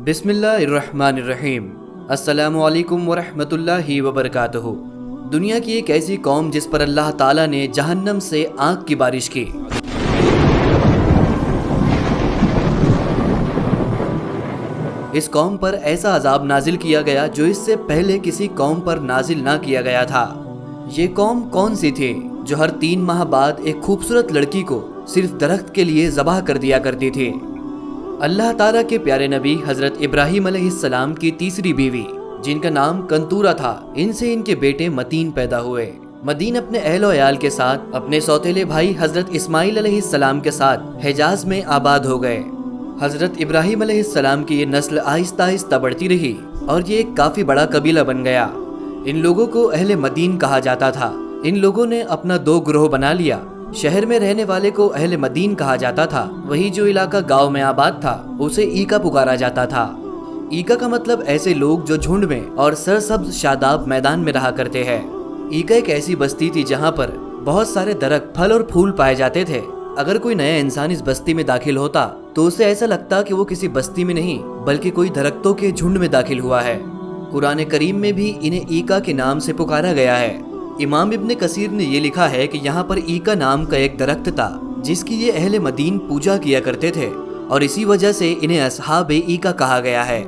بسم اللہ الرحمن الرحیم۔ السلام علیکم ورحمۃ اللہ وبرکاتہ۔ دنیا کی ایک ایسی قوم جس پر اللہ تعالیٰ نے جہنم سے آگ کی بارش کی۔ اس قوم پر ایسا عذاب نازل کیا گیا جو اس سے پہلے کسی قوم پر نازل نہ کیا گیا تھا۔ یہ قوم کون سی تھی جو ہر 3 ماہ بعد ایک خوبصورت لڑکی کو صرف درخت کے لیے ذبح کر دیا کرتی تھی؟ اللہ تعالیٰ کے پیارے نبی حضرت ابراہیم علیہ السلام کی تیسری بیوی جن کا نام کنتورہ تھا، ان سے ان کے بیٹے متین پیدا ہوئے۔ متین اپنے اہل و عیال کے ساتھ اپنے سوتیلے بھائی حضرت اسماعیل علیہ السلام کے ساتھ حجاز میں آباد ہو گئے۔ حضرت ابراہیم علیہ السلام کی یہ نسل آہستہ آہستہ بڑھتی رہی اور یہ ایک کافی بڑا قبیلہ بن گیا۔ ان لوگوں کو اہل مدین کہا جاتا تھا۔ ان لوگوں نے اپنا 2 گروہ بنا لیا۔ شہر میں رہنے والے کو اہل مدین کہا جاتا تھا، وہی جو علاقہ گاؤں میں آباد تھا اسے ایکا پکارا جاتا تھا۔ ایکا کا مطلب ایسے لوگ جو جھنڈ میں اور سرسبز شاداب میدان میں رہا کرتے ہیں۔ ایکا ایک ایسی بستی تھی جہاں پر بہت سارے درخت، پھل اور پھول پائے جاتے تھے۔ اگر کوئی نیا انسان اس بستی میں داخل ہوتا تو اسے ایسا لگتا کہ وہ کسی بستی میں نہیں بلکہ کوئی درختوں کے جھنڈ میں داخل ہوا ہے۔ قرآن کریم میں بھی انہیں ایکا کے نام سے پکارا گیا ہے۔ امام ابن کثیر نے یہ لکھا ہے کہ یہاں پر ایکا نام کا ایک درخت تھا جس کی یہ اہل مدین پوجا کیا کرتے تھے اور اسی وجہ سے انہیں اصحاب ایکا کہا گیا ہے۔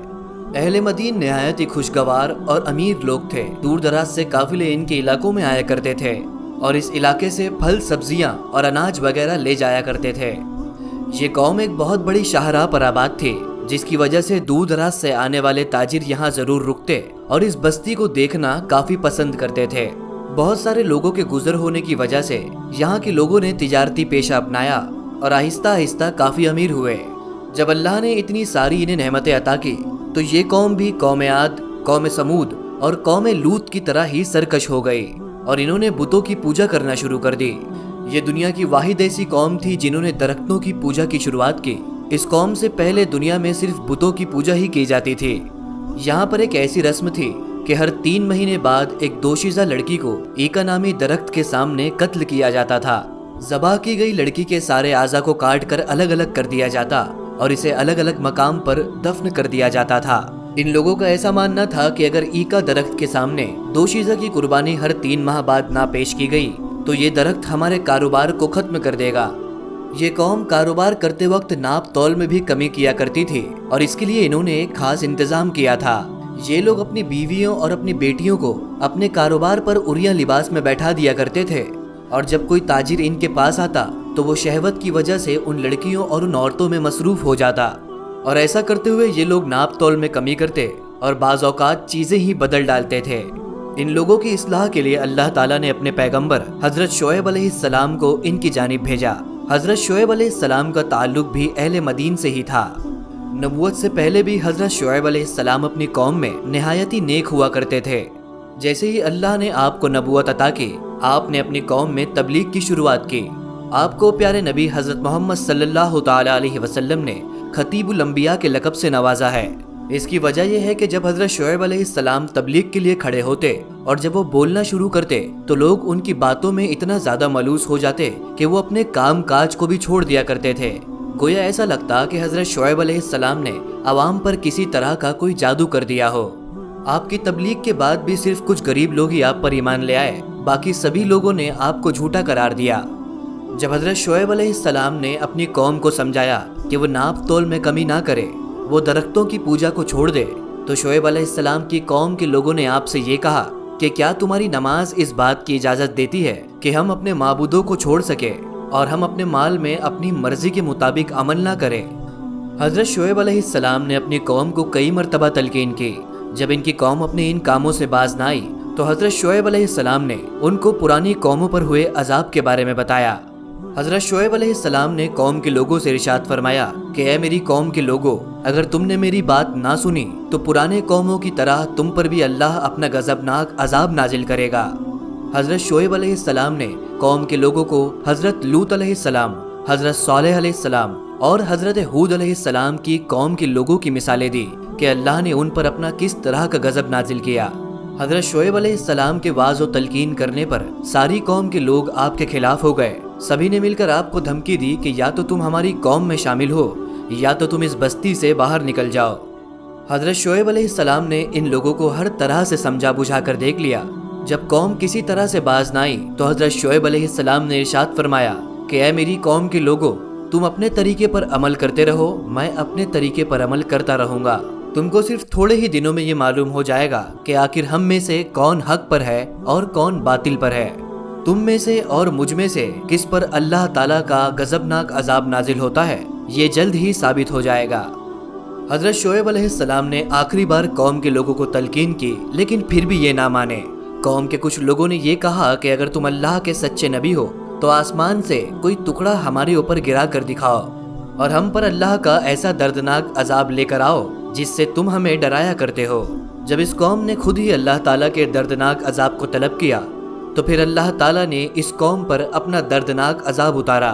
اہل مدین نہایت ہی خوشگوار اور امیر لوگ تھے۔ دور دراز سے قافلے ان کے علاقوں میں آیا کرتے تھے اور اس علاقے سے پھل، سبزیاں اور اناج وغیرہ لے جایا کرتے تھے۔ یہ قوم ایک بہت بڑی شاہراہ پر آباد تھی جس کی وجہ سے دور دراز سے آنے والے تاجر یہاں ضرور رکتے اور اس بستی کو دیکھنا کافی پسند کرتے تھے۔ بہت سارے لوگوں کے گزر ہونے کی وجہ سے یہاں کے لوگوں نے تجارتی پیشہ اپنایا اور آہستہ آہستہ کافی امیر ہوئے۔ جب اللہ نے اتنی ساری انہیں نعمتیں عطا کی تو یہ قوم بھی قوم عاد، قوم سمود اور قوم لوط کی طرح ہی سرکش ہو گئی اور انہوں نے بتوں کی پوجا کرنا شروع کر دی۔ یہ دنیا کی واحد ایسی قوم تھی جنہوں نے درختوں کی پوجا کی شروعات کی۔ اس قوم سے پہلے دنیا میں صرف بتوں کی پوجا ہی کی جاتی تھی۔ یہاں پر ایک ایسی رسم تھی کہ ہر 3 مہینے بعد ایک دوشیزہ لڑکی کو ایکا نامی درخت کے سامنے قتل کیا جاتا تھا۔ ذبح کی گئی لڑکی کے سارے اعضاء کو کاٹ کر الگ الگ کر دیا جاتا اور اسے الگ الگ مقام پر دفن کر دیا جاتا تھا۔ ان لوگوں کا ایسا ماننا تھا کہ اگر ایکا درخت کے سامنے دوشیزہ کی قربانی ہر 3 ماہ بعد نہ پیش کی گئی تو یہ درخت ہمارے کاروبار کو ختم کر دے گا۔ یہ قوم کاروبار کرتے وقت ناپ تول میں بھی کمی کیا کرتی تھی اور اس کے لیے انہوں نے ایک خاص انتظام کیا تھا۔ یہ لوگ اپنی بیویوں اور اپنی بیٹیوں کو اپنے کاروبار پر عریاں لباس میں بیٹھا دیا کرتے تھے اور جب کوئی تاجر ان کے پاس آتا تو وہ شہوت کی وجہ سے ان لڑکیوں اور ان عورتوں میں مصروف ہو جاتا اور ایسا کرتے ہوئے یہ لوگ ناپ تول میں کمی کرتے اور بعض اوقات چیزیں ہی بدل ڈالتے تھے۔ ان لوگوں کی اصلاح کے لیے اللہ تعالیٰ نے اپنے پیغمبر حضرت شعیب علیہ السلام کو ان کی جانب بھیجا۔ حضرت شعیب علیہ السلام کا تعلق بھی اہل مدین سے ہی تھا۔ نبوت سے پہلے بھی حضرت شعیب علیہ السلام اپنی قوم میں نہایت ہی نیک ہوا کرتے تھے۔ جیسے ہی اللہ نے آپ کو نبوت عطا کی، آپ نے اپنی قوم میں تبلیغ کی شروعات کی۔ آپ کو پیارے نبی حضرت محمد صلی اللہ تعالی علیہ وسلم نے خطیب الانبیاء کے لقب سے نوازا ہے۔ اس کی وجہ یہ ہے کہ جب حضرت شعیب علیہ السلام تبلیغ کے لیے کھڑے ہوتے اور جب وہ بولنا شروع کرتے تو لوگ ان کی باتوں میں اتنا زیادہ ملوث ہو جاتے کہ وہ اپنے کام کاج کو بھی چھوڑ دیا کرتے تھے۔ گویا ایسا لگتا کہ حضرت شعیب علیہ السلام نے عوام پر کسی طرح کا کوئی جادو کر دیا ہو۔ آپ کی تبلیغ کے بعد بھی صرف کچھ غریب لوگ ہی آپ پر ایمان لے آئے، باقی سبھی لوگوں نے آپ کو جھوٹا قرار دیا۔ جب حضرت شعیب علیہ السلام نے اپنی قوم کو سمجھایا کہ وہ ناپ تول میں کمی نہ کرے، وہ درختوں کی پوجا کو چھوڑ دے، تو شعیب علیہ السلام کی قوم کے لوگوں نے آپ سے یہ کہا کہ کیا تمہاری نماز اس بات کی اجازت دیتی ہے کہ ہم اپنے معبودوں کو چھوڑ سکیں اور ہم اپنے مال میں اپنی مرضی کے مطابق عمل نہ کریں؟ حضرت شعیب علیہ السلام نے اپنی قوم کو کئی مرتبہ تلقین کی۔ جب ان کی قوم اپنے ان کاموں سے باز نہ آئی تو حضرت شعیب علیہ السلام نے ان کو پرانی قوموں پر ہوئے عذاب کے بارے میں بتایا۔ حضرت شعیب علیہ السلام نے قوم کے لوگوں سے ارشاد فرمایا کہ اے میری قوم کے لوگوں، اگر تم نے میری بات نہ سنی تو پرانے قوموں کی طرح تم پر بھی اللہ اپنا غضبناک عذاب نازل کرے گا۔ حضرت شعیب علیہ السلام نے قوم کے لوگوں کو حضرت لوط علیہ السلام، حضرت صالح علیہ السلام اور حضرت ہود علیہ السلام کی قوم کے لوگوں کی مثالیں دی کہ اللہ نے ان پر اپنا کس طرح کا غضب نازل کیا۔ حضرت شعیب علیہ السلام کے واعظ و تلقین کرنے پر ساری قوم کے لوگ آپ کے خلاف ہو گئے۔ سبھی نے مل کر آپ کو دھمکی دی کہ یا تو تم ہماری قوم میں شامل ہو یا تو تم اس بستی سے باہر نکل جاؤ۔ حضرت شعیب علیہ السلام نے ان لوگوں کو ہر طرح سے سمجھا بجھا کر دیکھ لیا۔ جب قوم کسی طرح سے باز نہ آئی تو حضرت شعیب علیہ السلام نے ارشاد فرمایا کہ اے میری قوم کے لوگوں، تم اپنے طریقے پر عمل کرتے رہو، میں اپنے طریقے پر عمل کرتا رہوں گا۔ تم کو صرف تھوڑے ہی دنوں میں یہ معلوم ہو جائے گا کہ آخر ہم میں سے کون حق پر ہے اور کون باطل پر ہے۔ تم میں سے اور مجھ میں سے کس پر اللہ تعالیٰ کا غضبناک عذاب نازل ہوتا ہے، یہ جلد ہی ثابت ہو جائے گا۔ حضرت شعیب علیہ السلام نے آخری بار قوم کے لوگوں کو تلقین کی، لیکن پھر بھی یہ نہ مانے۔ قوم کے کچھ لوگوں نے یہ کہا کہ اگر تم اللہ کے سچے نبی ہو تو آسمان سے کوئی ٹکڑا ہمارے اوپر گرا کر دکھاؤ اور ہم پر اللہ کا ایسا دردناک عذاب لے کر آؤ جس سے تم ہمیں ڈرایا کرتے ہو۔ جب اس قوم نے خود ہی اللہ تعالیٰ کے دردناک عذاب کو طلب کیا تو پھر اللہ تعالیٰ نے اس قوم پر اپنا دردناک عذاب اتارا۔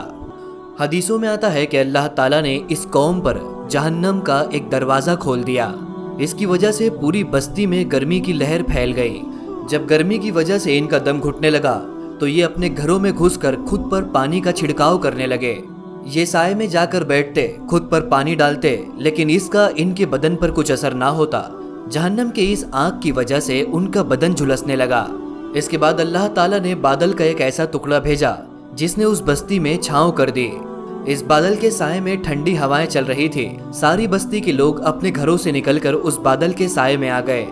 حدیثوں میں آتا ہے کہ اللہ تعالیٰ نے اس قوم پر جہنم کا ایک دروازہ کھول دیا۔ اس کی وجہ سے پوری بستی میں گرمی کی لہر پھیل گئی۔ جب گرمی کی وجہ سے ان کا دم گھٹنے لگا تو یہ اپنے گھروں میں گھس کر خود پر پانی کا چھڑکاؤ کرنے لگے۔ یہ سائے میں جا کر بیٹھتے، خود پر پانی ڈالتے، لیکن اس کا ان کے بدن پر کچھ اثر نہ ہوتا۔ جہنم کے اس آگ کی وجہ سے ان کا بدن جھلسنے لگا۔ اس کے بعد اللہ تعالیٰ نے بادل کا ایک ایسا ٹکڑا بھیجا جس نے اس بستی میں چھاؤں کر دی۔ اس بادل کے سائے میں ٹھنڈی ہوائیں چل رہی تھی۔ ساری بستی کے لوگ اپنے گھروں سے نکل کر اس بادل کے سائے میں آ گئے۔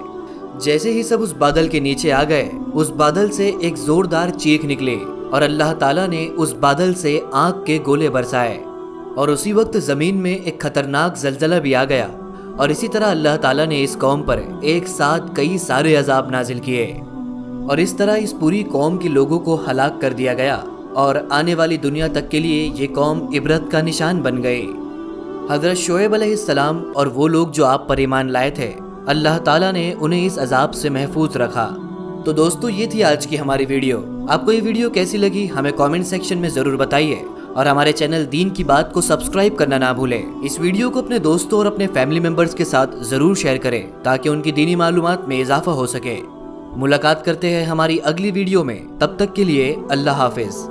جیسے ہی سب اس بادل کے نیچے آ گئے، اس بادل سے ایک زوردار چیخ نکلی اور اللہ تعالیٰ نے اس بادل سے آگ کے گولے برسائے، اور اسی وقت زمین میں ایک خطرناک زلزلہ بھی آ گیا۔ اور اسی طرح اللہ تعالیٰ نے اس قوم پر ایک ساتھ کئی سارے عذاب نازل کیے، اور اس طرح اس پوری قوم کے لوگوں کو ہلاک کر دیا گیا، اور آنے والی دنیا تک کے لیے یہ قوم عبرت کا نشان بن گئی۔ حضرت شعیب علیہ السلام اور وہ لوگ جو آپ پر ایمان لائے تھے، اللہ تعالیٰ نے انہیں اس عذاب سے محفوظ رکھا۔ تو دوستو، یہ تھی آج کی ہماری ویڈیو۔ آپ کو یہ ویڈیو کیسی لگی ہمیں کامنٹ سیکشن میں ضرور بتائیے، اور ہمارے چینل دین کی بات کو سبسکرائب کرنا نہ بھولیں۔ اس ویڈیو کو اپنے دوستوں اور اپنے فیملی ممبرز کے ساتھ ضرور شیئر کریں تاکہ ان کی دینی معلومات میں اضافہ ہو سکے۔ ملاقات کرتے ہیں ہماری اگلی ویڈیو میں، تب تک کے لیے اللہ حافظ۔